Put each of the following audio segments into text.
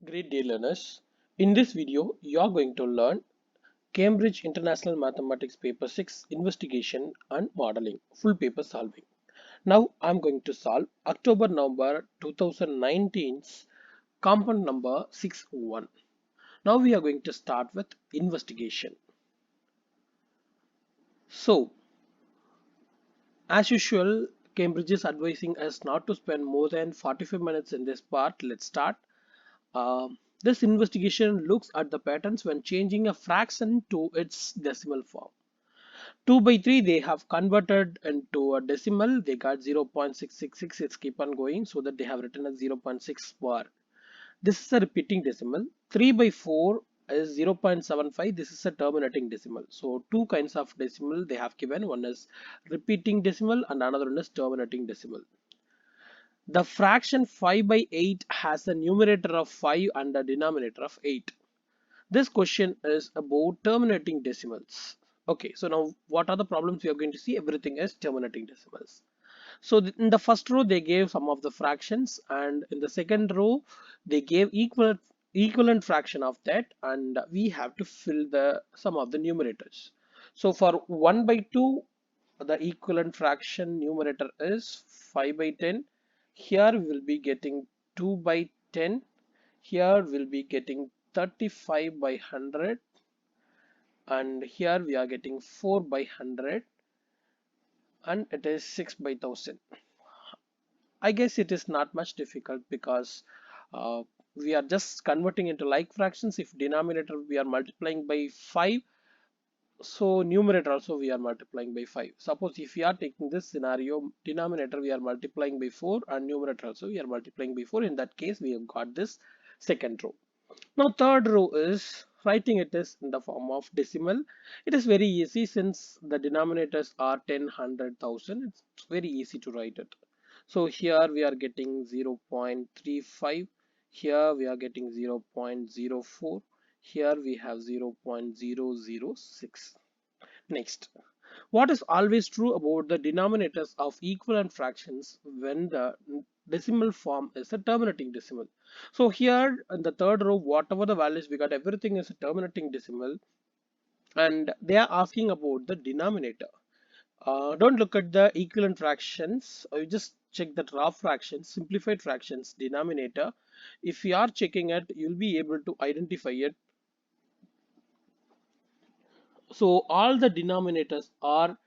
Great day learners. In this video, you are going to learn Cambridge International Mathematics Paper 6 Investigation and Modeling Full Paper Solving. Now I'm going to solve October-November 2019's compound number 61. Now we are going to start with investigation. So as usual, Cambridge is advising us not to spend more than 45 minutes in this part. Let's start. This investigation looks at the patterns when changing a fraction to its decimal form. 2 by 3 they have converted into a decimal. They got 0.666. It's keep on going so that they have written as 0.6 bar. This is a repeating decimal. 3 by 4 is 0.75. This is a terminating decimal. So two kinds of decimal they have given. One is repeating decimal and another one is terminating decimal. The fraction 5 by 8 has a numerator of 5 and a denominator of 8. This question is about terminating decimals. Okay, so now what are the problems we are going to see? Everything is terminating decimals. So in the first row they gave some of the fractions, and in the second row they gave equivalent fraction of that, and we have to fill the sum of the numerators. So for 1 by 2 the equivalent fraction numerator is 5 by 10. Here we will be getting 2 by 10. Here we'll be getting 35 by 100, and here we are getting 4 by 100, and it is 6 by 1000. I guess it is not much difficult because we are just converting into like fractions. If denominator we are multiplying by 5, so numerator also we are multiplying by 5. Suppose if we are taking this scenario, denominator we are multiplying by 4 and numerator also we are multiplying by 4. In that case we have got this second row. Now third row is writing it is in the form of decimal. It is very easy since the denominators are 10, 100,000. It's very easy to write it. So here we are getting 0.35. Here we are getting 0.04. Here we have 0.006. Next, what is always true about the denominators of equivalent fractions when the decimal form is a terminating decimal? So here in the third row, whatever the values we got, everything is a terminating decimal, and they are asking about the denominator. Don't look at the equivalent fractions, you just check the raw fractions, simplified fractions denominator. If you are checking it, you'll be able to identify it. So all the denominators are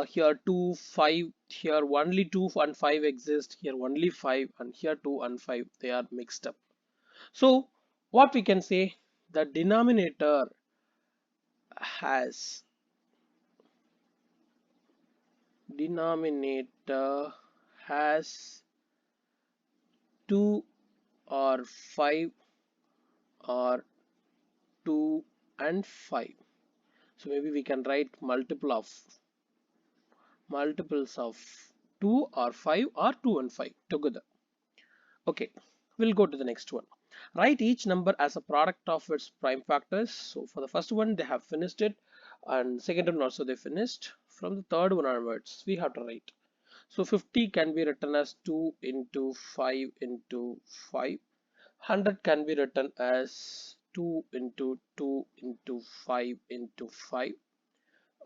here 2, 5, here only 2 and 5 exist, here only 5, and here 2 and 5 they are mixed up. So what we can say, the has denominator has 2 or 5 or 2 and 5. So maybe we can write multiples of 2 or 5 or 2 and 5 together. Okay, we'll go to the next one. Write each number as a product of its prime factors. So for the first one they have finished it, and second one also they finished. From the third one onwards we have to write. So 50 can be written as 2 into 5 into 5. 100 can be written as 2 into 2 into 5 into 5,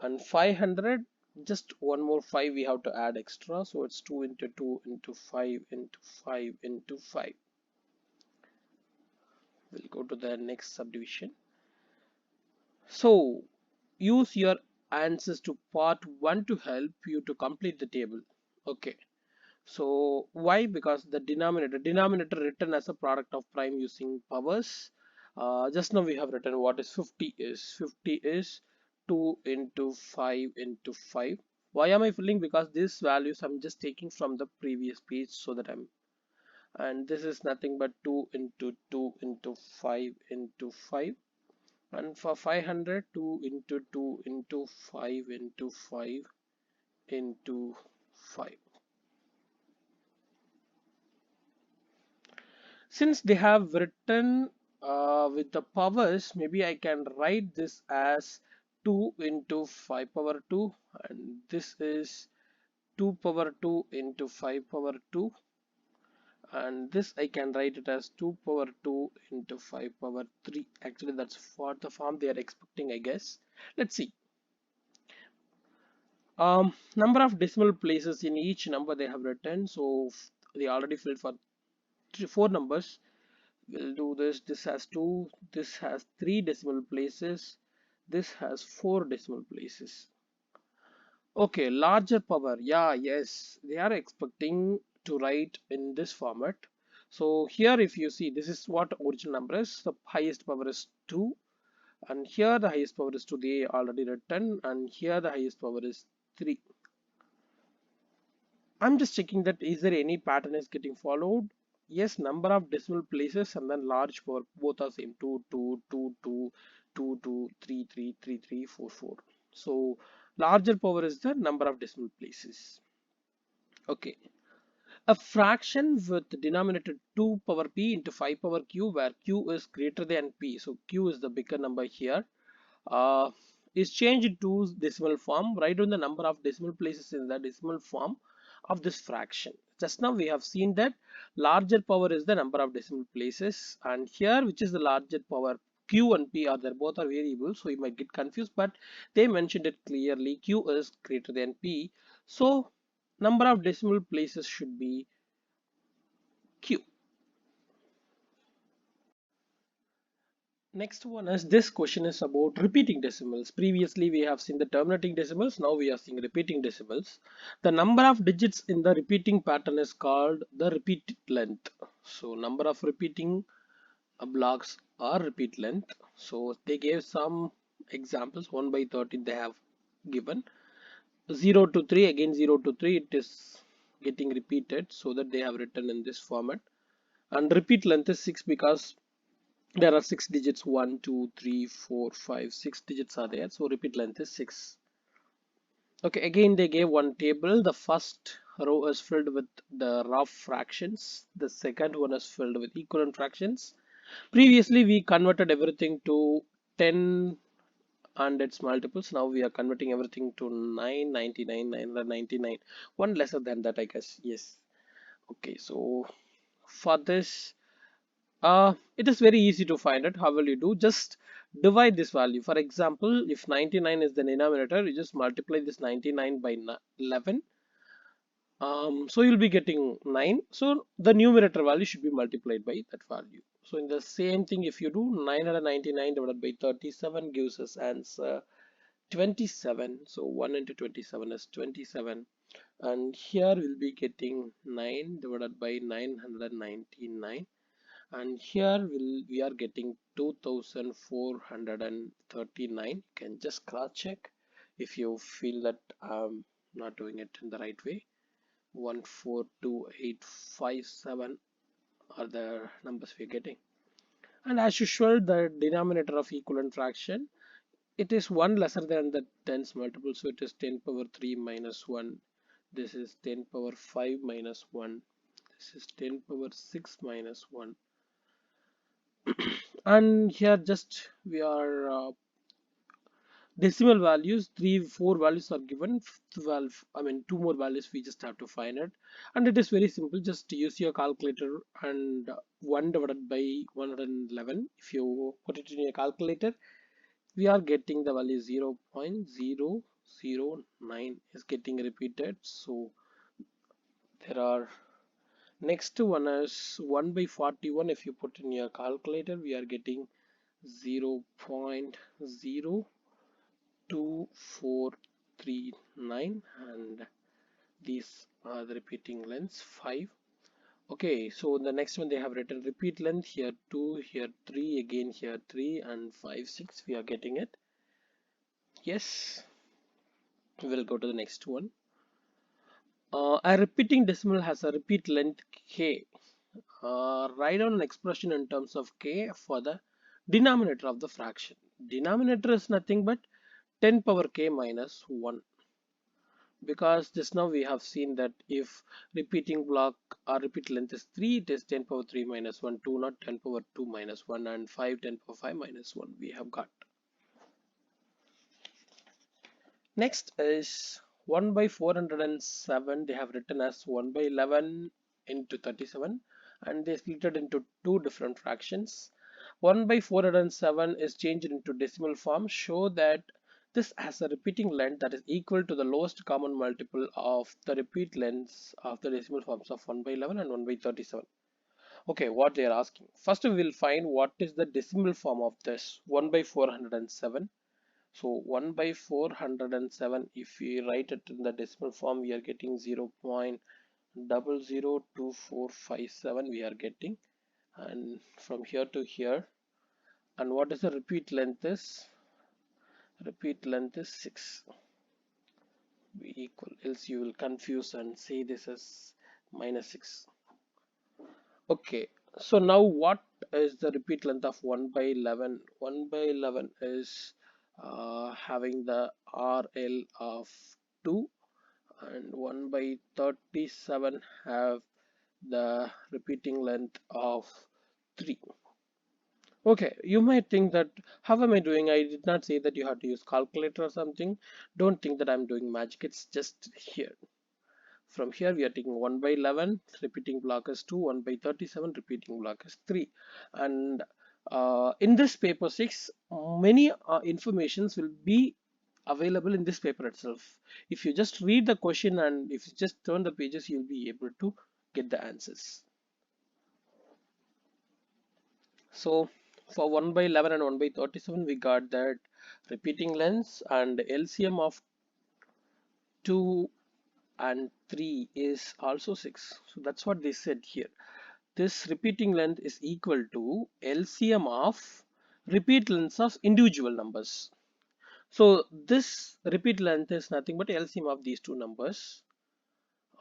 and 500, just one more 5 we have to add extra, so it's 2 into 2 into 5 into 5 into 5. We'll go to the next subdivision. So use your answers to part 1 to help you to complete the table. Okay, so why? Because the denominator written as a product of prime using powers. Just now we have written what is 50 is. 50 is 2 into 5 into 5. Why am I filling? Because these values I'm just taking from the previous page, so that and this is nothing but 2 into 2 into 5 into 5. And for 500, 2 into 2 into 5 into 5 into 5. Since they have written with the powers, maybe I can write this as 2 into 5 power 2, and this is 2 power 2 into 5 power 2, and this I can write it as 2 power 2 into 5 power 3. Actually, that's for the form they are expecting, I guess. Let's see. Number of decimal places in each number they have written. So they already filled for four numbers. We'll do this. This has two. This has three decimal places. This has four decimal places. Okay, larger power. Yeah, yes, they are expecting to write in this format. So here, if you see, this is what original number is. The highest power is 2, and here the highest power is 2. They already written, and here the highest power is 3. I'm just checking that is there any pattern is getting followed. Yes, number of decimal places and then large power both are same 2 2 2 2 2 2 3 3 3 3 4 4. So larger power is the number of decimal places. Okay, a fraction with the denominator 2 power p into 5 power q where q is greater than p. So q is the bigger number here. uh, is changed to decimal form. Write down the number of decimal places in the decimal form of this fraction. Just now we have seen that larger power is the number of decimal places, and here which is the larger power, q and p are there, both are variables, so you might get confused, but they mentioned it clearly. Q is greater than p, so number of decimal places should be q. Next one is, this question is about repeating decimals. Previously we have seen the terminating decimals, now we are seeing repeating decimals. The number of digits in the repeating pattern is called the repeat length. So number of repeating blocks are repeat length. So they gave some examples. 1 by 13 they have given. 0 to 3, again 0 to 3 it is getting repeated, so that they have written in this format. And repeat length is 6 because there are 6 digits. 1 2 3 4 5 6 digits are there, so repeat length is 6. Okay, again they gave one table. The first row is filled with the rough fractions, the second one is filled with equivalent fractions. Previously we converted everything to 10 and its multiples. Now we are converting everything to 9, 99, 999, one lesser than that, I guess. Yes. Okay, so for this, it is very easy to find it. How will you do? Just divide this value. For example, if 99 is the denominator, you just multiply this 99 by 11. So you'll be getting 9. So the numerator value should be multiplied by that value. So in the same thing, if you do 999 divided by 37 gives us answer 27. So 1 into 27 is 27. And here we'll be getting 9 divided by 999, and here we are getting 2439. You can just cross check if you feel that I'm not doing it in the right way. 142857 are the numbers we're getting. And as usual, the denominator of equivalent fraction, it is one lesser than the tens multiple, so it is 10 power 3 minus 1. This is 10 power 5 minus 1. This is 10 power 6 minus 1. And here just we are decimal values, 3 4 values are given. 12, I mean 2 more values we just have to find it, and it is very simple. Just use your calculator, and 1 divided by 111, if you put it in your calculator, we are getting the value 0.009 is getting repeated. So there are, next one is 1 by 41. If you put in your calculator, we are getting 0.02439, and these are the repeating lengths 5. Okay, so the next one they have written repeat length here 2, here 3, again here 3, and 5 6. We are getting it. Yes, we'll go to the next one. A repeating decimal has a repeat length k. Write down an expression in terms of k for the denominator of the fraction. Denominator is nothing but 10 power k minus 1, because just now we have seen that if repeating block or repeat length is 3, it is 10 power 3 minus 1, 2 not 10 power 2 minus 1, and 5 10 power 5 minus 1 we have got. Next is 1 by 407. They have written as 1 by 11 into 37. and they split it into two different fractions. 1 by 407 is changed into decimal form. Show that this has a repeating length that is equal to the lowest common multiple of the repeat lengths of the decimal forms of 1 by 11 and 1 by 37. Okay, what they are asking. First, we will find what is the decimal form of this 1 by 407. So 1 by 407, if we write it in the decimal form, we are getting 0.002457 we are getting, and from here to here. And what is the repeat length is? Repeat length is 6. Be equal, else you will confuse and say this is minus 6. Okay, so now what is the repeat length of 1 by 11? 1 by 11 is having the RL of 2, and 1 by 37 have the repeating length of 3. Okay, you might think that how am I doing? I did not say that you have to use calculator or something. Don't think that I'm doing magic. It's just here. From here we are taking 1 by 11, repeating block is 2, 1 by 37, repeating block is 3. And in this paper 6, many informations will be available in this paper itself. If you just read the question and if you just turn the pages, you'll be able to get the answers. So for 1 by 11 and 1 by 37, we got that repeating lengths, and LCM of 2 and 3 is also 6. So that's what they said here. This repeating length is equal to LCM of repeat lengths of individual numbers. So this repeat length is nothing but LCM of these two numbers.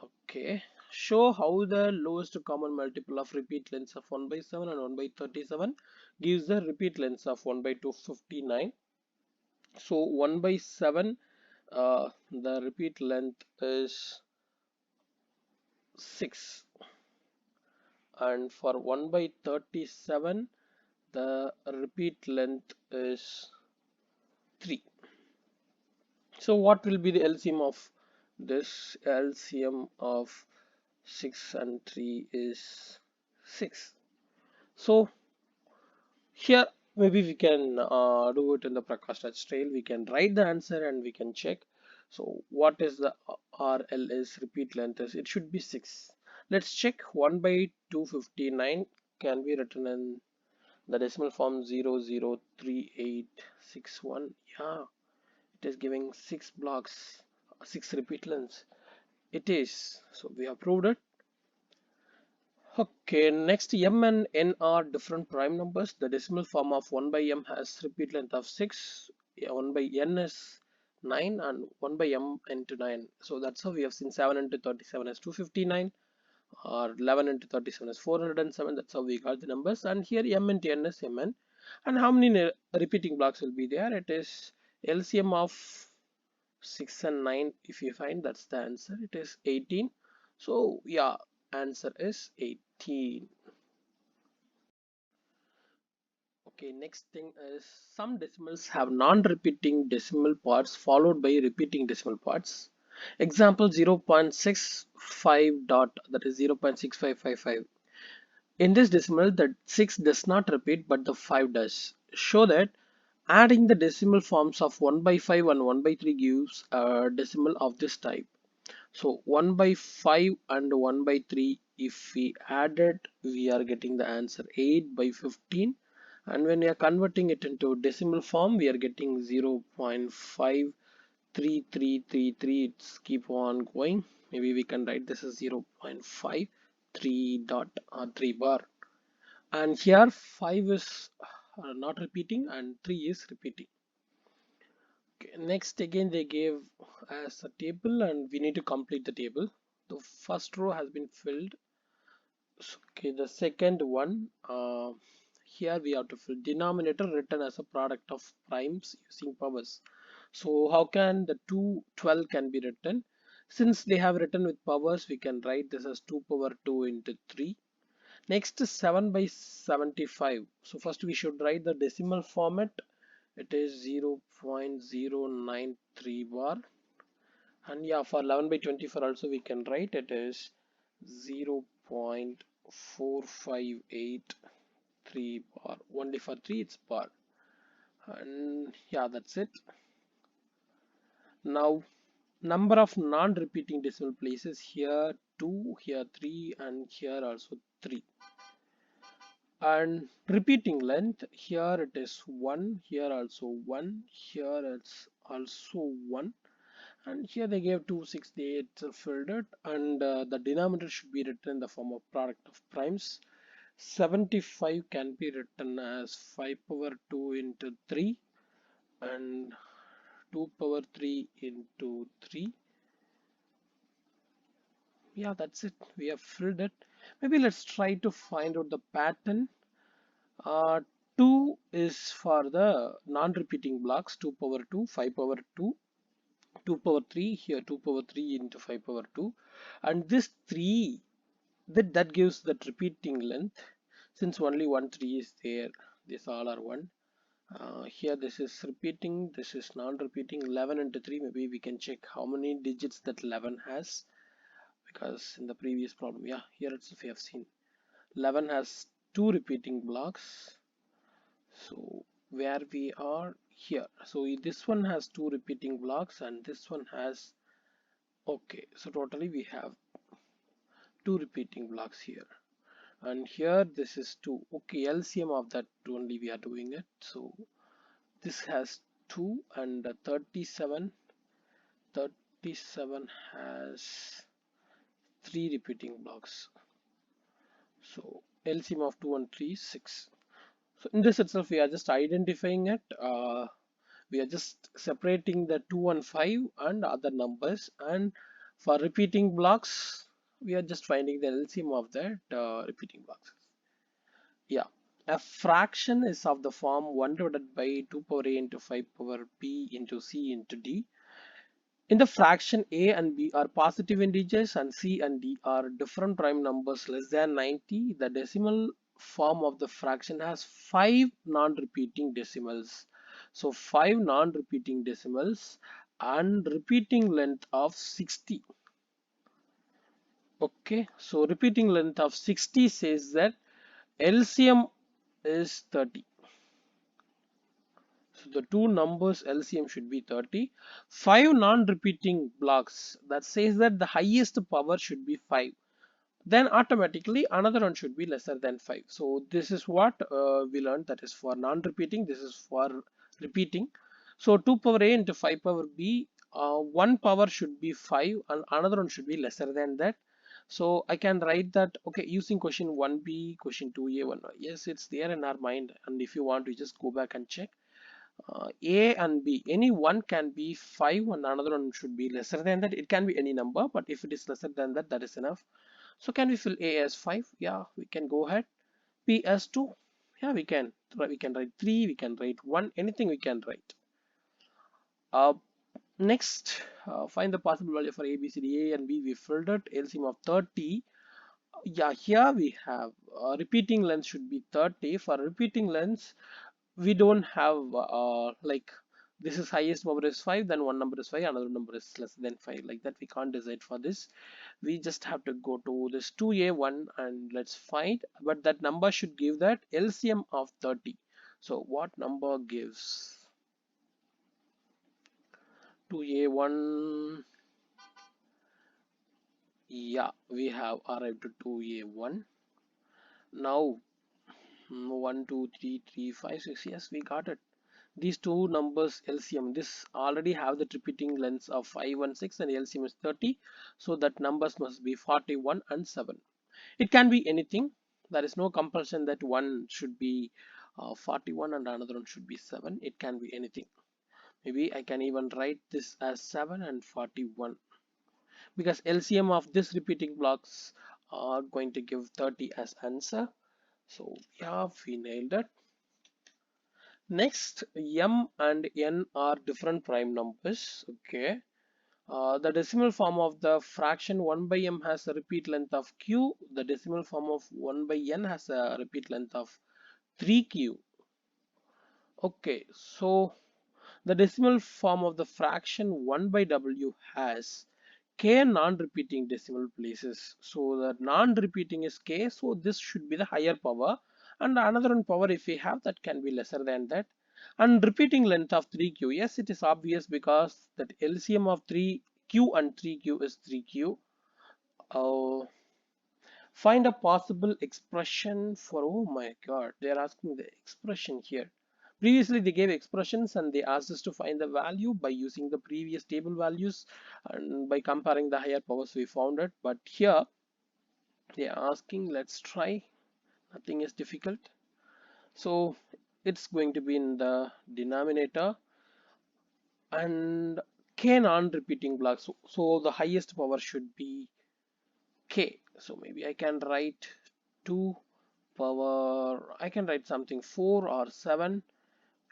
Okay, show how the lowest common multiple of repeat lengths of 1 by 7 and 1 by 37 gives the repeat lengths of 1 by 259. So 1 by 7, the repeat length is 6, and for 1 by 37 the repeat length is 3. So what will be the LCM of this? LCM of 6 and 3 is 6. So here maybe we can do it in the Prakash touch trail. We can write the answer and we can check. So what is the RL is repeat length is? It should be 6. Let's check. 1 by 259 can be written in the decimal form 003861. Yeah, it is giving 6 blocks, 6 repeat lengths. It is. So we have proved it. Okay, next m and n are different prime numbers. The decimal form of 1 by m has repeat length of 6, 1 by n is 9, and 1 by m into 9. So that's how we have seen 7 into 37 is 259, or 11 into 37 is 407. That's how we got the numbers. And here m into n is mn. And how many repeating blocks will be there? It is LCM of 6 and 9. If you find, that's the answer. It is 18. So yeah, answer is 18. Okay, next thing is some decimals have non-repeating decimal parts followed by repeating decimal parts. Example 0.65 dot, that is 0.6555. In this decimal, the 6 does not repeat but the 5 does. Show that adding the decimal forms of 1 by 5 and 1 by 3 gives a decimal of this type. So 1 by 5 and 1 by 3, if we add it, we are getting the answer 8 by 15. And when we are converting it into decimal form, we are getting 0.53333. It's keep on going. Maybe we can write this as 0.53 dot 3 bar. And here 5 is not repeating and 3 is repeating. Okay, next again they gave as a table and we need to complete the table. The first row has been filled. Okay, the second one, here we have to fill denominator written as a product of primes using powers. So how can the 212 can be written? Since they have written with powers, we can write this as 2 power 2 into 3. Next is 7 by 75. So first we should write the decimal format. It is 0.093 bar. And yeah, for 11 by 24 also we can write it is 0. 4583 bar. Only for 3 it's bar. And yeah, that's it. Now, number of non-repeating decimal places here 2, here 3, and here also 3. And repeating length, here it is 1, here also 1, here it's also 1, and here they gave 2, 6, they itself filled it, and the denominator should be written in the form of product of primes. 75 can be written as 5 power 2 into 3 and 2 power 3 into 3. Yeah, that's it. We have filled it. Maybe let's try to find out the pattern. Uh, 2 is for the non-repeating blocks, 2 power 2, 5 power 2, 2 power 3, here 2 power 3 into 5 power 2. And this 3, that gives that repeating length. Since only one 3 is there, these all are 1. Here this is repeating, this is non-repeating. 11 into 3, maybe we can check how many digits that 11 has, because in the previous problem, yeah, here itself we have seen 11 has 2 repeating blocks. So where we are here, so this one has 2 repeating blocks and this one has, okay, so totally we have 2 repeating blocks here, and here this is 2. Okay, LCM of that only we are doing it. So this has 2 and 37 has 3 repeating blocks. So LCM of 2 and 3 is 6. So in this itself we are just identifying it. We are just separating the 2 and 5 and other numbers, and for repeating blocks we are just finding the LCM of that repeating blocks. Yeah, a fraction is of the form 1 divided by 2 power a into 5 power b into c into d. In the fraction a and b are positive integers and c and d are different prime numbers less than 90. The decimal form of the fraction has 5 non-repeating decimals. So 5 non-repeating decimals and repeating length of 60. Okay, so repeating length of 60 says that LCM is 30. So the two numbers LCM should be 30. 5 non-repeating blocks, that says that the highest power should be 5. Then automatically another one should be lesser than 5. So this is what we learned, that is for non-repeating, this is for repeating. So 2 power a into 5 power b, one power should be 5 and another one should be lesser than that. So I can write that, okay, using question 1b, question 2a, 1. Yes, it's there in our mind, and if you want to just go back and check. A and B, any one can be 5 and another one should be lesser than that. It can be any number, but if it is lesser than that, that is enough. So can we fill A as 5? Yeah, we can go ahead. B as 2? Yeah, we can. We can write 3, we can write 1, anything we can write. Next, find the possible value for A, B, C, D. A and B. We filled it. LCM of 30. Yeah, here we have repeating length should be 30. For repeating lengths, we don't have like this is highest power is 5, then one number is 5, another number is less than 5, like that we can't decide for this. We just have to go to this 2a1 and let's find, but that number should give that LCM of 30. So what number gives 2a1? Yeah, we have arrived to 2a1. Now 1 2 3 3 5 6, yes, we got it. These two numbers LCM, this already have the repeating lengths of 5 and 6 and LCM is 30, so that numbers must be 41 and 7. It can be anything. There is no compulsion that one should be 41 and another one should be 7. It can be anything. Maybe I can even write this as 7 and 41, because LCM of this repeating blocks are going to give 30 as answer. So yeah, we nailed it. Next, m and n are different prime numbers. Okay, the decimal form of the fraction 1 by m has a repeat length of q. The decimal form of 1 by n has a repeat length of 3q. Okay, so the decimal form of the fraction 1 by w has k non-repeating decimal places. So the non-repeating is k, so this should be the higher power, and another one power if we have that can be lesser than that. And repeating length of 3q, yes, it is obvious because that LCM of 3q and 3q is 3q. uh, Find a possible expression for, oh my god, they are asking the expression here. Previously they gave expressions and they asked us to find the value by using the previous table values and by comparing the higher powers we found it. But here they are asking, let's try, nothing is difficult. So it's going to be in the denominator and k non-repeating blocks. So the highest power should be k. So maybe I can write 2 power, I can write something 4 or 7,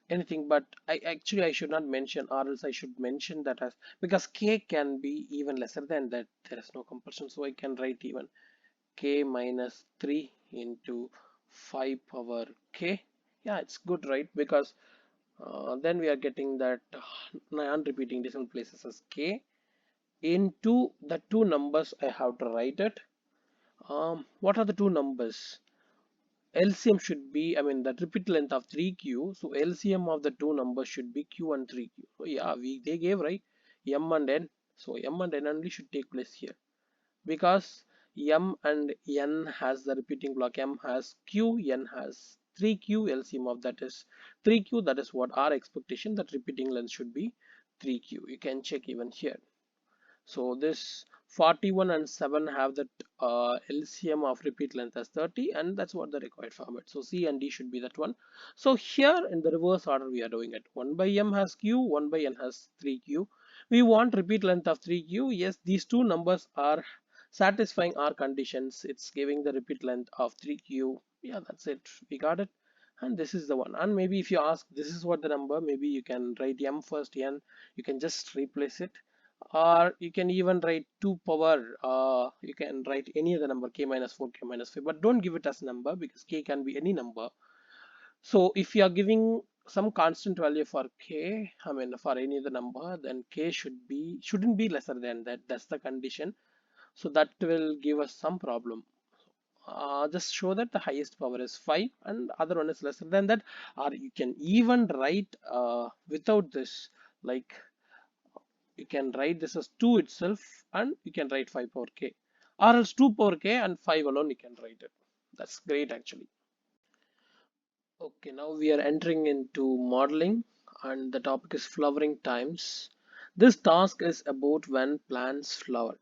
anything, but I should not mention, or else I should mention that as, because k can be even lesser than that, there is no compulsion. So I can write even k minus 3 into 5 power k. Yeah, it's good, right? Because then we are getting that non-repeating decimal places as k into the two numbers. I have to write it. What are the two numbers? LCM should be, I mean, the repeat length of 3q. So LCM of the two numbers should be q and 3q. So yeah, they gave, right, m and n. So m and n only should take place here because m and n has the repeating block. M has q, n has 3q. LCM of that is 3q. That is what our expectation, that repeating length should be 3q. You can check even here. So this 41 and 7 have that LCM of repeat length as 30, and that's what the required format. So C and D should be that one. So here in the reverse order we are doing it. 1 by m has q, 1 by n has 3q. We want repeat length of 3q. Yes, these two numbers are satisfying our conditions. It's giving the repeat length of 3q. Yeah, that's it. We got it. And this is the one. And maybe if you ask this is what the number, maybe you can write m first, n, you can just replace it, or you can even write 2 power, you can write any other number, k minus 4, k minus 5, but don't give it as number because k can be any number. So if you are giving some constant value for k, I mean for any other number, then k shouldn't be lesser than that. That's the condition. So that will give us some problem. Just show that the highest power is 5 and other one is lesser than that, or you can even write without this, like you can write this as 2 itself and you can write 5 power k, or else 2 power k and 5 alone you can write it. That's great actually. Okay, now we are entering into modeling and the topic is flowering times. This task is about when plants flower.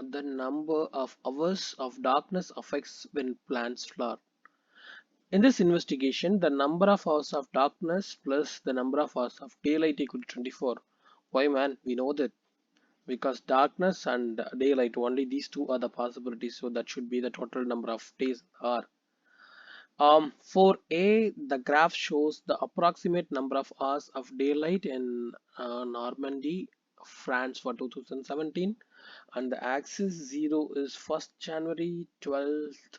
The number of hours of darkness affects when plants flower. In this investigation, the number of hours of darkness plus the number of hours of daylight equal to 24. Why man? We know that because darkness and daylight, only these two are the possibilities, so that should be the total number of days are. For A, the graph shows the approximate number of hours of daylight in Normandy, France for 2017, and the axis 0 is 1st January, 12th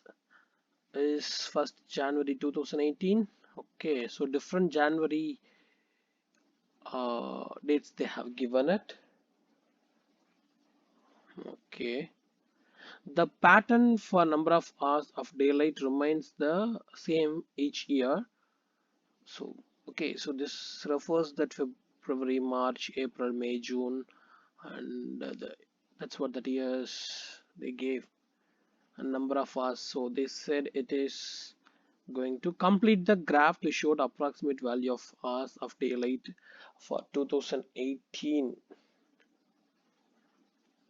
is 1st January 2018. Okay, so different January dates they have given it. Okay, the pattern for number of hours of daylight remains the same each year. So okay, so this refers that February, March, April, May, June, and that's what the years they gave a number of hours. So they said it is going to complete the graph to show the approximate value of hours of daylight for 2018.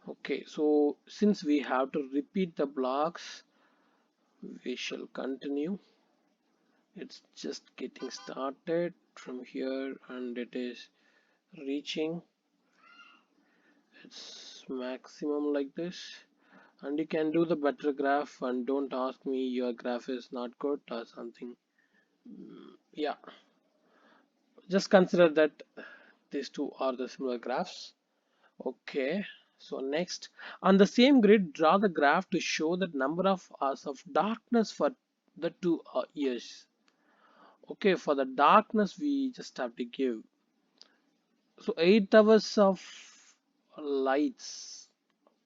Okay, so since we have to repeat the blocks, we shall continue. It's just getting started from here and it is reaching its maximum like this, and you can do the better graph and don't ask me your graph is not good or something. Yeah, just consider that these two are the similar graphs. Okay, so next on the same grid draw the graph to show the number of hours of darkness for the 2 years. Okay, for the darkness we just have to give, so 8 hours of lights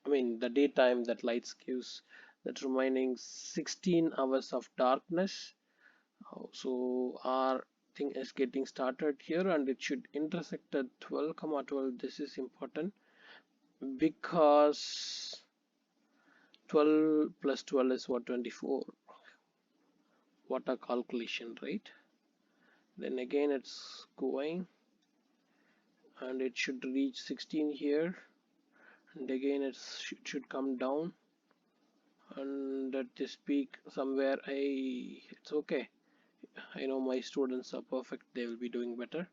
I mean the daytime that lights gives, that remaining 16 hours of darkness. So our thing is getting started here and it should intersect at 12, 12. This is important because 12 plus 12 is what, 24. What a calculation, right? Then again it's going and it should reach 16 here, and again it should come down, and at this peak somewhere it's okay. I know my students are perfect, they will be doing better.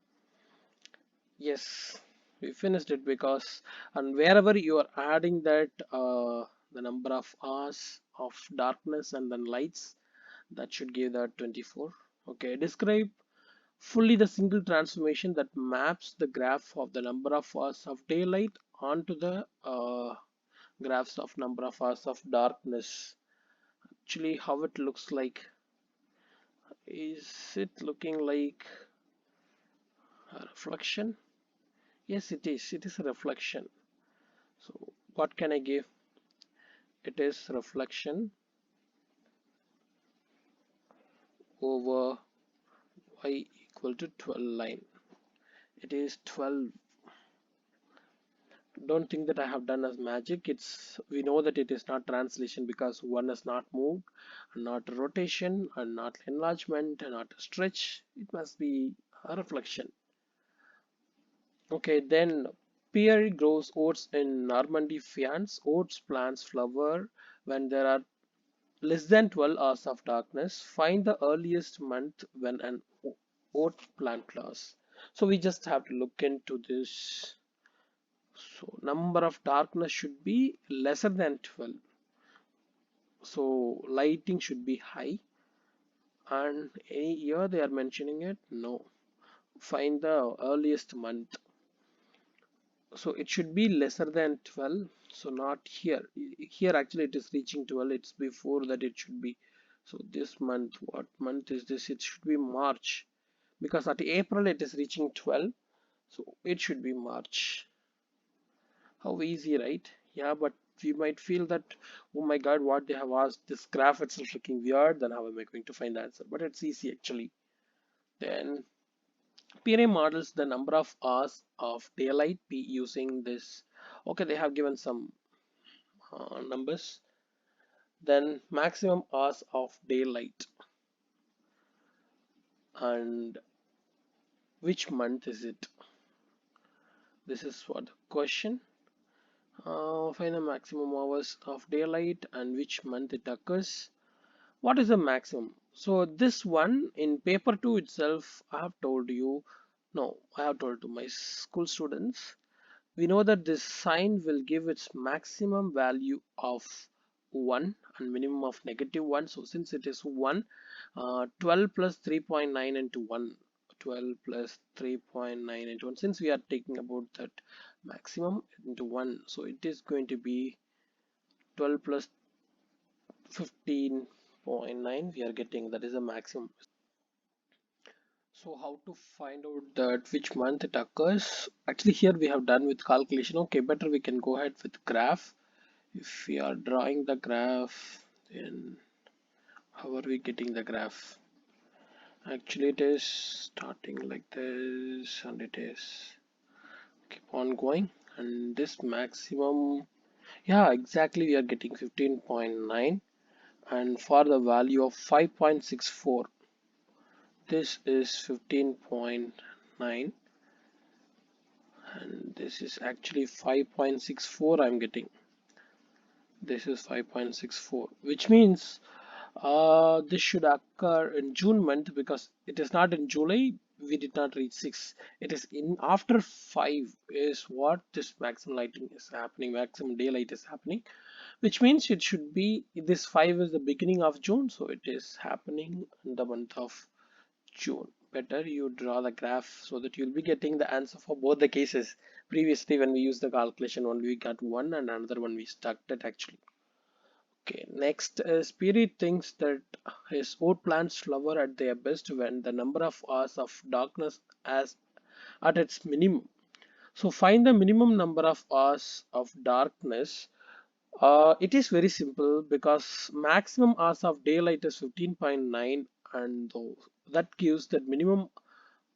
Yes, we finished it because, and wherever you are adding that the number of hours of darkness and then lights, that should give that 24. Okay, describe fully the single transformation that maps the graph of the number of hours of daylight onto the graphs of number of hours of darkness. Actually, how it looks like, is it looking like a reflection? Yes, it is a reflection. So what can I give? It is reflection over y equal to 12 line. It is 12. Don't think that I have done as magic. It's, we know that it is not translation because one is not moved, and not rotation, and not enlargement, and not a stretch. It must be a reflection. Okay, then Pierre grows oats in Normandy, France. Oats plants flower when there are less than 12 hours of darkness. Find the earliest month when an oat plant flowers. So we just have to look into this. So number of darkness should be lesser than 12. So lighting should be high. And any year they are mentioning it? No. Find the earliest month. So it should be lesser than 12. So not here. Here actually it is reaching 12. It's before that it should be. So this month, what month is this? It should be March. Because at April it is reaching 12. So it should be March. How easy, right? Yeah, but we might feel that, oh my god, what they have asked, this graph itself looking weird, then how am I going to find the answer? But it's easy actually. Then PNA models the number of hours of daylight P using this. Okay, they have given some numbers. Then maximum hours of daylight, and which month is it? This is what the question. Find the maximum hours of daylight and which month it occurs. What is the maximum? So this one in paper 2 itself, I have told you, no, I have told to my school students, we know that this sign will give its maximum value of 1 and minimum of -1. So since it is 1, 12 plus 3.9 into 1, 12 plus 3.9 into 1, since we are taking about that maximum into 1, so it is going to be 12 plus 15.9 we are getting, that is a maximum. So how to find out that which month it occurs? Actually here we have done with calculation. Okay, better we can go ahead with graph. If we are drawing the graph, then how are we getting the graph? Actually it is starting like this and it is keep on going, and this maximum, yeah, exactly, we are getting 15.9, and for the value of 5.64, this is 15.9 and this is actually 5.64. I'm getting, this is 5.64, which means this should occur in June month because it is not in July. We did not reach 6. It is in after 5 is what this maximum lighting is happening, maximum daylight is happening, which means it should be, this 5 is the beginning of June, so it is happening in the month of June. Better you draw the graph so that you'll be getting the answer for both the cases. Previously when we used the calculation one, we got one, and another one we stuck it actually. Okay, next, Spirit thinks that his oat plants flower at their best when the number of hours of darkness as at its minimum. So find the minimum number of hours of darkness It is very simple because maximum hours of daylight is 15.9, and that gives that minimum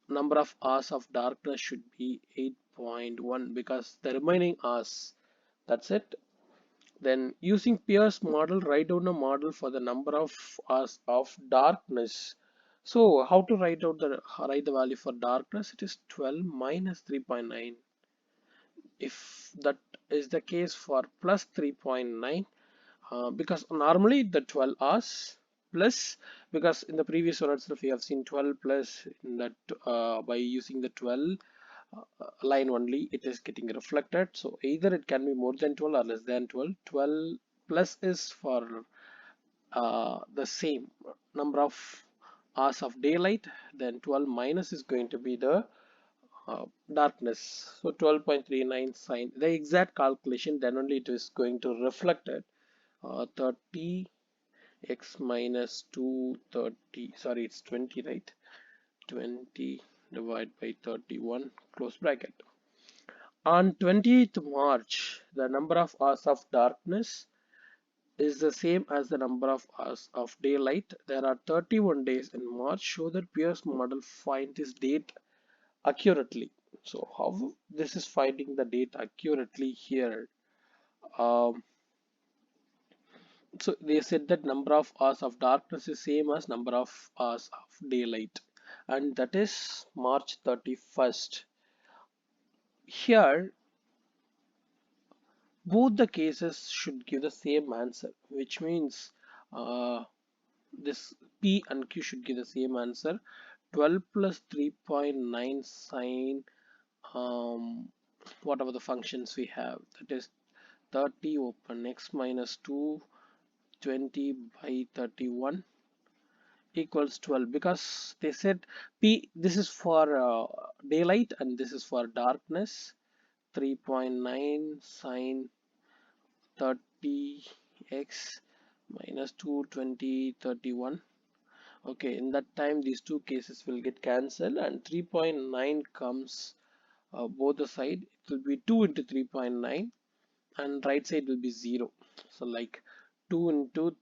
number of hours of darkness should be 8.1 because the remaining hours, that's it. Then using Pierce model, write down a model for the number of hours of darkness. So how to write the value for darkness? It is 12 minus 3.9. If that is the case for plus 3.9, because normally the 12 hours plus, because in the previous one itself we have seen 12 plus in that, by using the 12 line only it is getting reflected, so either it can be more than 12 or less than 12. 12 plus is for the same number of hours of daylight, then 12 minus is going to be the darkness. So 12.39 sine, the exact calculation, then only it is going to reflect it. 30 x minus 230, sorry, it's 20, right? 20 divided by 31, close bracket. On 20th March, the number of hours of darkness is the same as the number of hours of daylight. There are 31 days in March. Show that Pierce model find this date accurately. So how this is finding the date accurately here? Um, so they said that number of hours of darkness is same as number of hours of daylight, and that is March 31st. Here both the cases should give the same answer, which means uh, this P and Q should give the same answer. 12 plus 3.9 sine, um, whatever the functions we have, that is 30 open x minus 2, 20 by 31 equals 12, because they said P, this is for daylight and this is for darkness. 3.9 sine 30x minus 220 31. Okay, in that time these two cases will get cancelled and 3.9 comes both the side. It will be 2 into 3.9 and right side will be 0. So like 2 into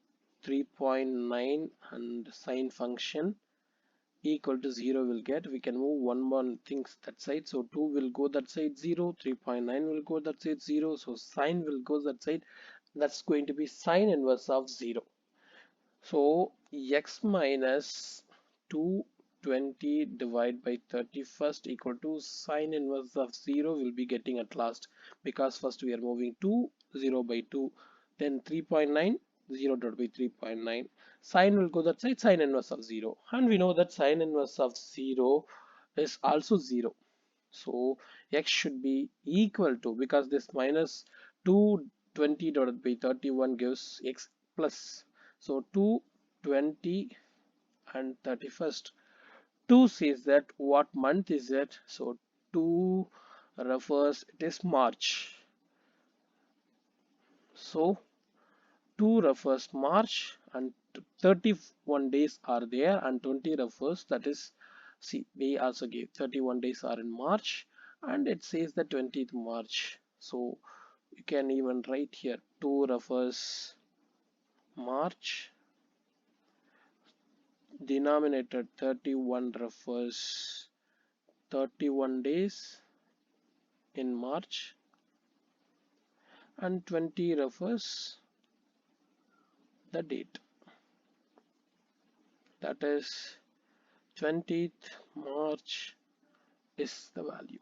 3.9 and sine function equal to 0 will get. We can move one things that side. So 2 will go that side 0, 3.9 will go that side 0. So sine will go that side. That's going to be sine inverse of 0. So x minus 220 divided by 31st equal to sine inverse of 0 will be getting at last, because first we are moving 2, 0 by 2, then 3.9, 0 divided by 3.9. Sine will go that side, sine inverse of 0. And we know that sine inverse of 0 is also 0. So x should be equal to, because this minus 220 divided by 31 gives x plus. So 220 and 31st. 2 says that what month is it? So 2 refers, it is March. So 2 refers March and 31 days are there, and 20 refers, that is, see, they also gave 31 days are in March and it says the 20th March. So you can even write here 2 refers March, denominator 31 refers 31 days in March, and 20 refers the date, that is 20th March is the value.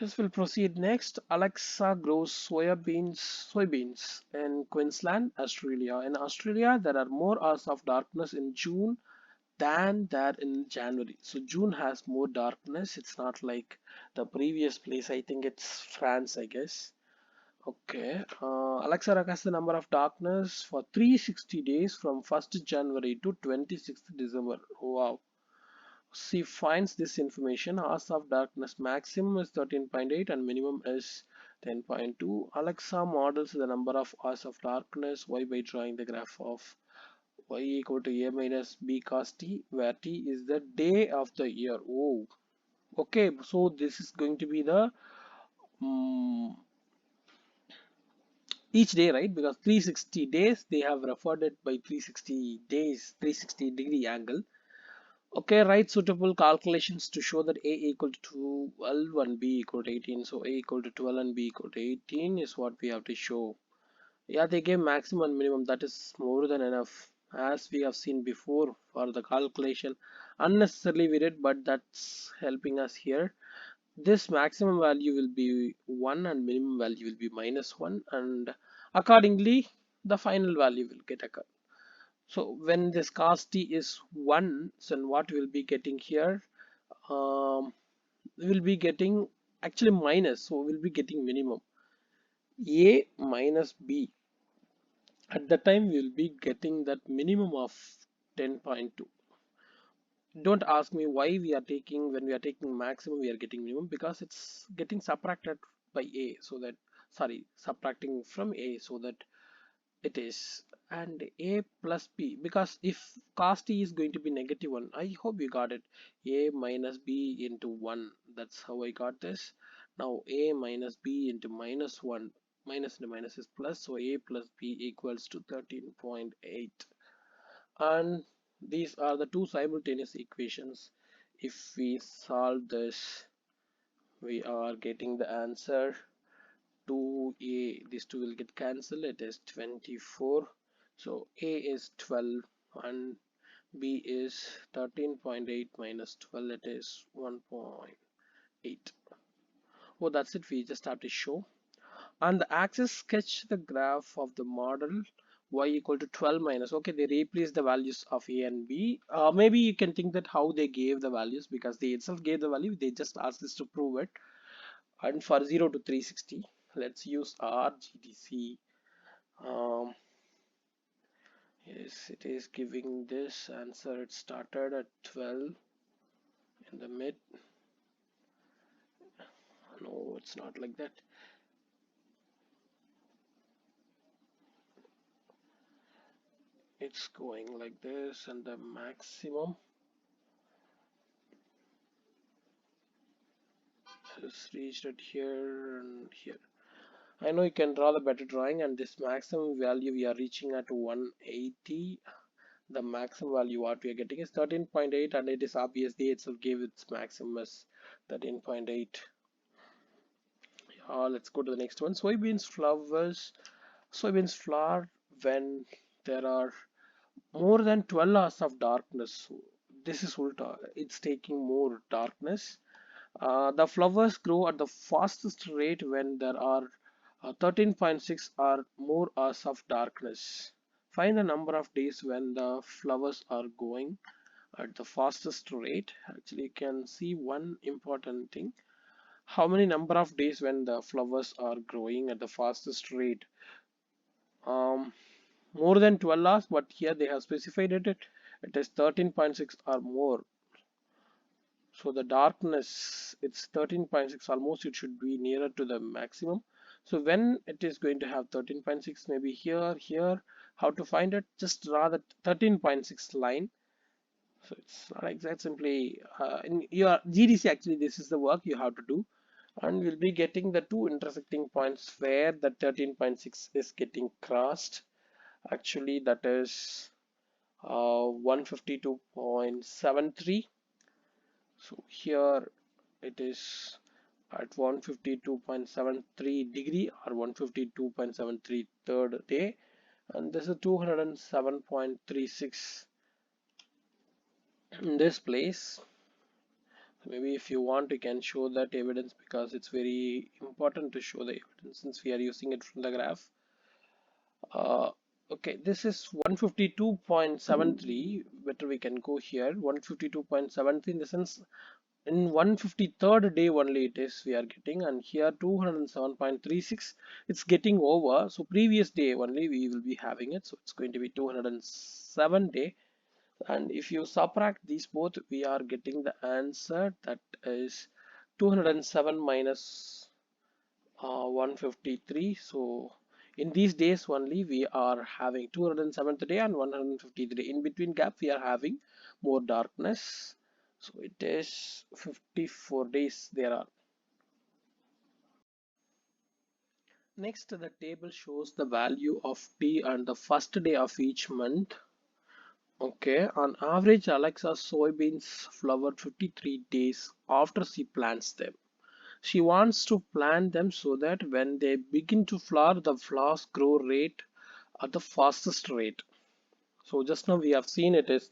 Yes, we'll proceed next. Alexa grows soybeans in Queensland, Australia. In Australia, there are more hours of darkness in June than there in January. So June has more darkness. It's not like the previous place. I think it's France, I guess. Okay. Alexa records the number of darkness for 360 days from 1st January to 26th December. Wow. She finds this information. Hours of darkness maximum is 13.8 and minimum is 10.2. Alexa models the number of hours of darkness y by drawing the graph of y equal to a minus b cos t, where t is the day of the year. Oh, okay. So this is going to be the um, each day, right? Because 360 days they have referred it by 360 days, 360 degree angle. Okay, write suitable calculations to show that a equal to 12 and b equal to 18. So a equal to 12 and b equal to 18 is what we have to show. Yeah, they gave maximum and minimum, that is more than enough, as we have seen before for the calculation. Unnecessarily we did, but that's helping us here. This maximum value will be 1 and minimum value will be -1, and accordingly the final value will get occur. So when this cos t is 1, then what we'll be getting here, we'll be getting actually minus, so we'll be getting minimum a minus b. At the time we'll be getting that minimum of 10.2. Don't ask me why we are taking, when we are taking maximum we are getting minimum, because it's getting subtracted by a, so that, sorry, subtracting from a, so that it is, and a plus b, because if cos t is going to be -1, I hope you got it, a minus b into 1, that's how I got this. Now a minus b into -1, minus into minus is plus, so a plus b equals to 13.8. And these are the two simultaneous equations. If we solve this, we are getting the answer 2a, these two will get cancelled, it is 24. So a is 12 and b is 13.8 minus 12, it is 1.8. Oh, that's it, we just have to show. On the axis, sketch the graph of the model y equal to 12 minus. Okay, they replace the values of a and b. Maybe you can think that how they gave the values, because they itself gave the value, they just asked us to prove it. And for 0 to 360, let's use our GDC. Yes, it is giving this answer. It started at 12 in the mid. No, it's not like that. It's going like this, and the maximum is reached at here and here. I know you can draw the better drawing, and this maximum value we are reaching at 180. The maximum value what we are getting is 13.8, and it is obviously itself gave its maximum as 13.8. Let's go to the next one. Soybeans flowers. Soybeans flower when there are more than 12 hours of darkness. So this is ulta. It's taking more darkness. The flowers grow at the fastest rate when there are 13.6 or more hours of darkness. Find the number of days when the flowers are going at the fastest rate. Actually, you can see one important thing. How many number of days when the flowers are growing at the fastest rate? Um, More than 12 hours, but here they have specified it. It is 13.6 or more. So the darkness, it's 13.6, almost it should be nearer to the maximum. So when it is going to have 13.6, maybe here, how to find it? Just draw the 13.6 line. So it's not exact, simply in your GDC, actually this is the work you have to do, and we'll be getting the two intersecting points where the 13.6 is getting crossed. Actually that is 152.73. So here it is at 152.73 degree or 152.73 third day, and this is 207.36 in this place. Maybe if you want you can show that evidence, because it's very important to show the evidence since we are using it from the graph. uh, okay, this is 152.73. better we can go here, 152.73, in the sense in 153rd day only it is we are getting, and here 207.36, it's getting over, so previous day only we will be having it, so it's going to be 207 day. And if you subtract these both, we are getting the answer, that is 207 minus 153. So in these days only we are having 207th day and 153. In between gap we are having more darkness, so it is 54 days there are. Next, the table shows the value of t and the first day of each month. Okay, on average, Alexa's soybeans flowered 53 days after she plants them. She wants to plant them so that when they begin to flower, the flowers grow rate at the fastest rate. So just now we have seen it is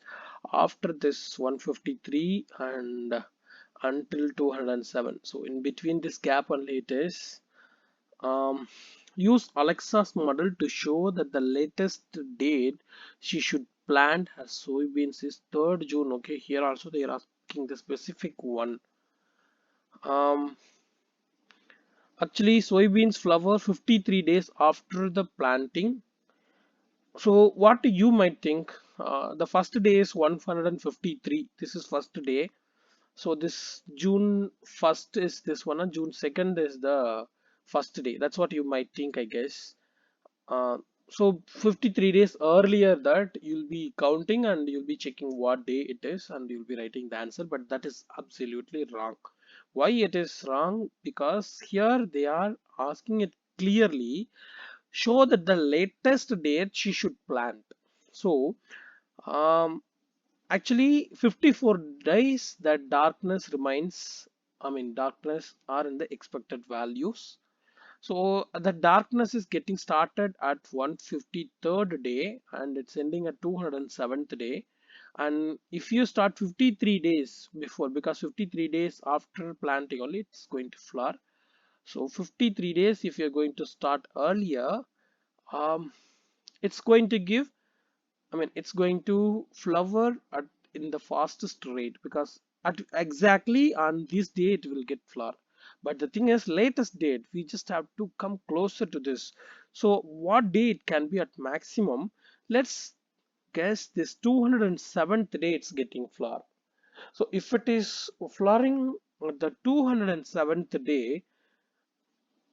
after this 153 and until 207. So in between this gap only it is. Um, use Alexa's model to show that the latest date she should plant her soybeans is 3rd June. Okay, here also they are asking the specific one. Um, Actually, soybeans flower 53 days after the planting. So what you might think, the first day is 153. This is first day. So this June 1st is this one, and June 2nd is the first day. That's what you might think, I guess. So 53 days earlier that you'll be counting and you'll be checking what day it is and you'll be writing the answer, but that is absolutely wrong. Why it is wrong? Because here they are asking it clearly, show that the latest date she should plant. So um, actually 54 days that darkness remains, darkness are in the expected values. So the darkness is getting started at 153rd day and it's ending at 207th day. And if you start 53 days before, because 53 days after planting only it's going to flower. So 53 days if you're going to start earlier, um, it's going to give, it's going to flower at in the fastest rate because at exactly on this day it will get flower. But the thing is, latest date, we just have to come closer to this. So what day it can be at maximum? Let's guess this 207th day it's getting flower. So if it is flowering at the 207th day,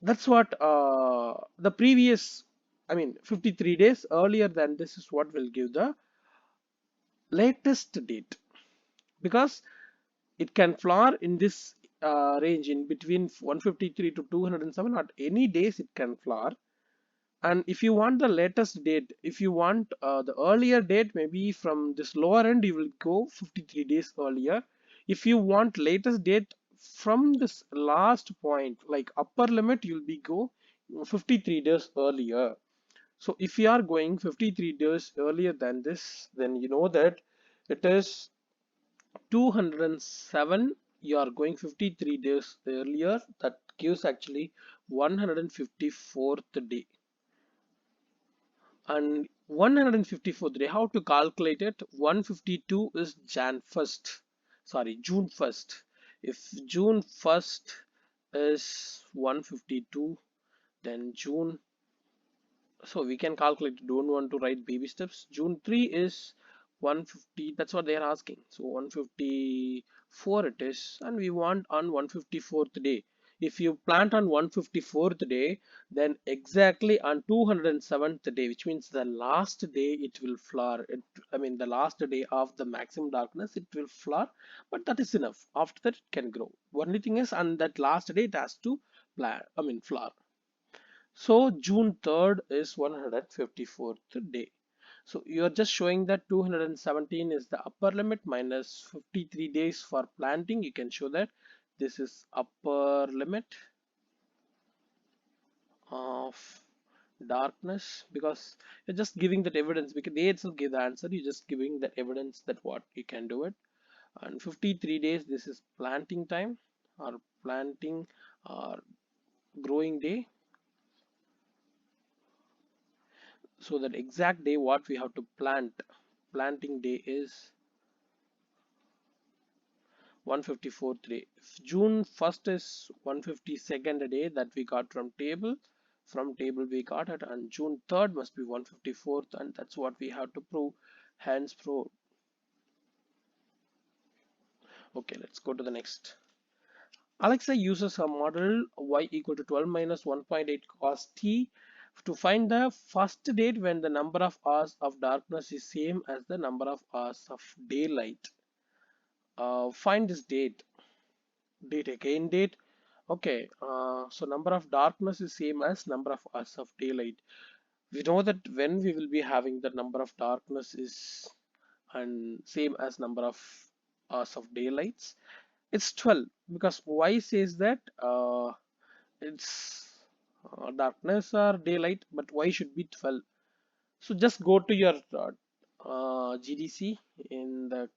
that's what the previous, 53 days earlier than this is what will give the latest date, because it can flower in this range in between 153 to 207 at any days it can flower. And if you want the latest date, if you want the earlier date, maybe from this lower end you will go 53 days earlier. If you want latest date from this last point like upper limit, you'll be go 53 days earlier. So if you are going 53 days earlier than this, then you know that it is 207. You are going 53 days earlier. That gives actually 154th day. And 154th day, how to calculate it? 152 is June 1st. If June 1st is 152, then June, so we can calculate. Don't want to write baby steps. June 3 is 150. That's what they are asking. So 154 it is, and we want on 154th day. If you plant on 154th day, then exactly on 207th day, which means the last day it will flower. The last day of the maximum darkness it will flower, but that is enough. After that it can grow. Only thing is on that last day it has to plant. Flower. So June 3rd is 154th day. So you're just showing that 217 is the upper limit minus 53 days for planting. You can show that this is upper limit of darkness, because you're just giving that evidence, because they itself give the answer. You're just giving that evidence that what you can do it. And 53 days, this is planting time or planting or growing day. So that exact day what we have to planting day is 154th day. June 1st is 152nd day that we got from table. From table we got it, and June 3rd must be 154th, and that's what we have to prove. Hence prove. Okay, let's go to the next. Alexa uses a model y equal to 12 minus 1.8 cos t to find the first date when the number of hours of darkness is same as the number of hours of daylight. Find this date again, date Okay, so number of darkness is same as number of hours of daylight. We know that when we will be having the number of darkness is and same as number of hours of daylights, it's 12 because y says that it's darkness or daylight, but y should be 12. So just go to your GDC in the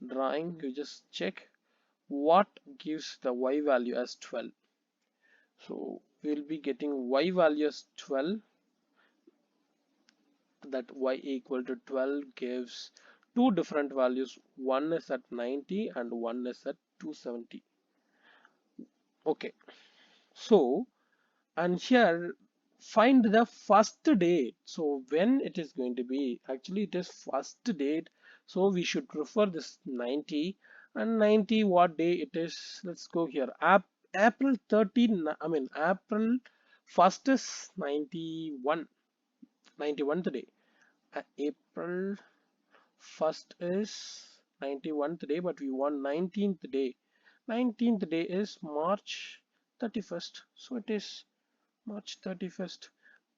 drawing, you just check what gives the y value as 12. So we'll be getting y value as 12, that y equal to 12 gives two different values. One is at 90 and one is at 270. Okay, so and here find the first date. So when it is going to be, actually it is first date, so we should prefer this 90. And 90 what day it is, let's go here. April 13, I mean April 1st is 91, 91 today. April 1st is 91 today, but we want 19th day. 19th day is March 31st, so it is March 31st.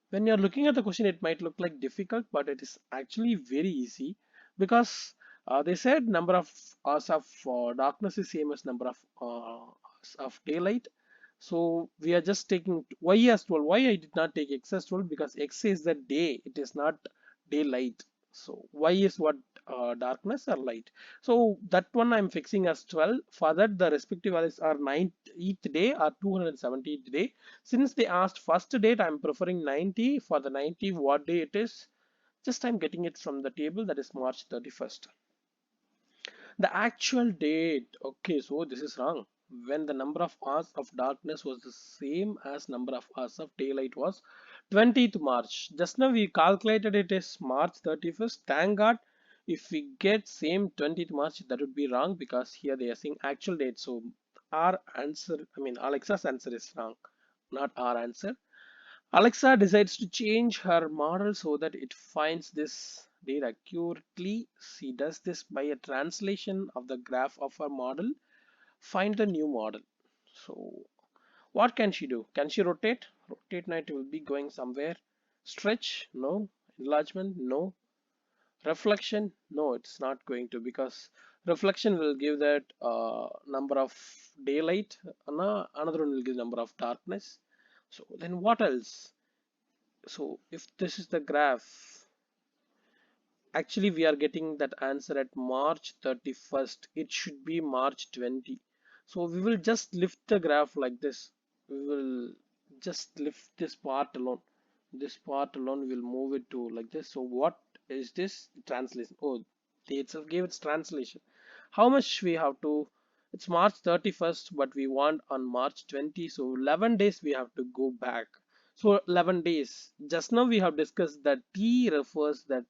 When you're looking at the question, it might look like difficult, but it is actually very easy because they said number of hours of darkness is same as number of hours of daylight. So we are just taking y as 12. Why I did not take x as 12? Because x is the day, it is not daylight. So y is what, darkness or light. So that one I'm fixing as 12. For that the respective values are 9th day or 270th day. Since they asked first date, I'm preferring 90. For the 90, what day it is? Just I'm getting it from the table, that is March 31st. The actual date, okay, so this is wrong. When the number of hours of darkness was the same as number of hours of daylight was 20th March. Just now we calculated it is March 31st. Thank God. If we get same 20th March, that would be wrong because here they are saying actual date. So our answer, I mean Alexa's answer is wrong, not our answer. Alexa decides to change her model so that it finds this data accurately. She does this by a translation of the graph of her model. Find the new model. So what can she do? Can she rotate? Rotate, now it will be going somewhere. Stretch? No. Enlargement? No. Reflection? No, it's not going to, because reflection will give that number of daylight. Another one will give number of darkness. So then what else? So if this is the graph, actually we are getting that answer at March 31st. It should be March 20. So we will just lift the graph like this. We will just lift this part alone. This part alone will move it to like this. So what is this translation? Oh, they itself gave its translation. How much we have to? It's March 31st, but we want on March 20. So 11 days we have to go back. So 11 days. Just now we have discussed that T refers that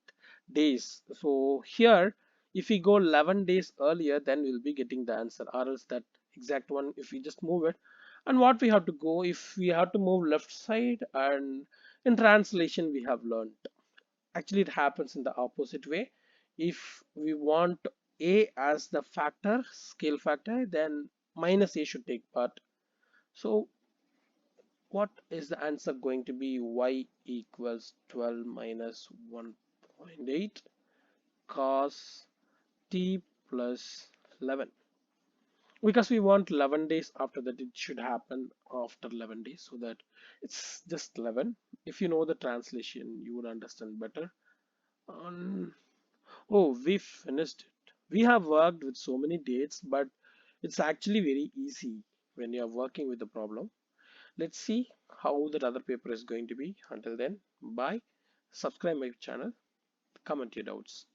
days. So here, if we go 11 days earlier, then we'll be getting the answer, or else that exact one if we just move it. And what we have to go, if we have to move left side, and in translation we have learned, actually it happens in the opposite way. If we want a as the factor, scale factor, then minus a should take part. So what is the answer going to be? Y equals 12 minus 1.8 cos t plus 11, because we want 11 days after that. It should happen after 11 days, so that it's just 11. If you know the translation, you would understand better. um, oh, we finished it. We have worked with so many dates, but it's actually very easy when you are working with the problem. Let's see how that other paper is going to be. Until then, bye. Subscribe my channel, comment your doubts.